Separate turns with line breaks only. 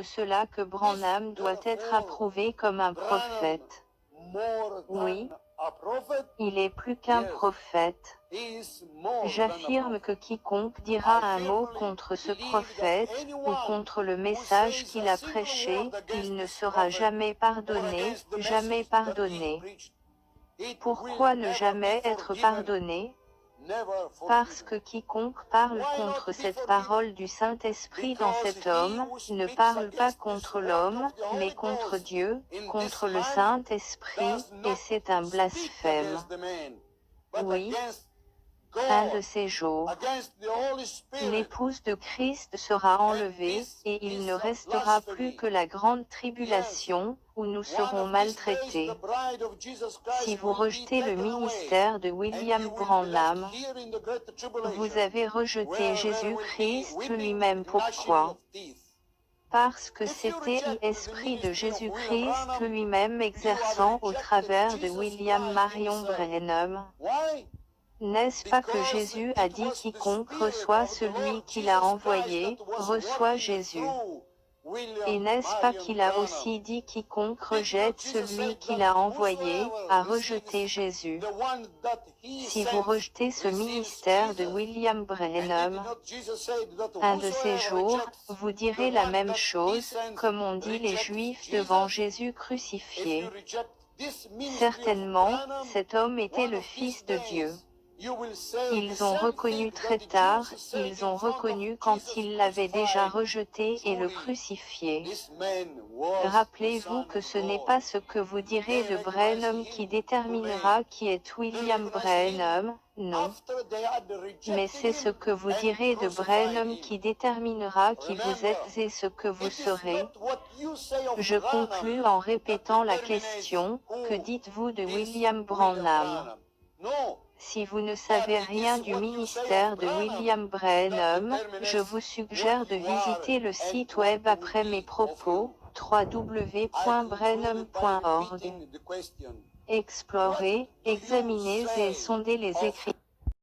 cela que Branham doit être approuvé comme un prophète. Oui, il est plus qu'un prophète. J'affirme que quiconque dira un mot contre ce prophète, ou contre le message qu'il a prêché, il ne sera jamais pardonné, jamais pardonné. Pourquoi ne jamais être pardonné? Parce que quiconque parle contre cette parole du Saint-Esprit dans cet homme, ne parle pas contre l'homme, mais contre Dieu, contre le Saint-Esprit, et c'est un blasphème. Oui, un de ces jours, l'épouse de Christ sera enlevée, et il ne restera plus que la grande tribulation, où nous serons maltraités. Si vous rejetez le ministère de William Branham, vous avez rejeté Jésus-Christ lui-même. Pourquoi? Parce que c'était l'Esprit de Jésus-Christ lui-même exerçant au travers de William Marion Branham. N'est-ce pas que Jésus a dit quiconque reçoit celui qu'il a envoyé, reçoit Jésus? Et n'est-ce pas qu'il a aussi dit quiconque rejette celui qu'il a envoyé, a rejeté Jésus? Si vous rejetez ce ministère de William Branham, un de ces jours, vous direz la même chose, comme ont dit les Juifs devant Jésus crucifié. Certainement, cet homme était le Fils de Dieu. Ils ont reconnu très tard, ils ont reconnu quand ils l'avaient déjà rejeté et le crucifié. Rappelez-vous que ce n'est pas ce que vous direz de Branham qui déterminera qui est William Branham, non. Mais c'est ce que vous direz de Branham qui déterminera qui vous êtes et ce que vous serez. Je conclus en répétant la question, que dites-vous de William Branham? Si vous ne savez rien du ministère de William Branham, je vous suggère de visiter le site web après mes propos, www.branham.org. Explorez, examinez et sondez les Écritures.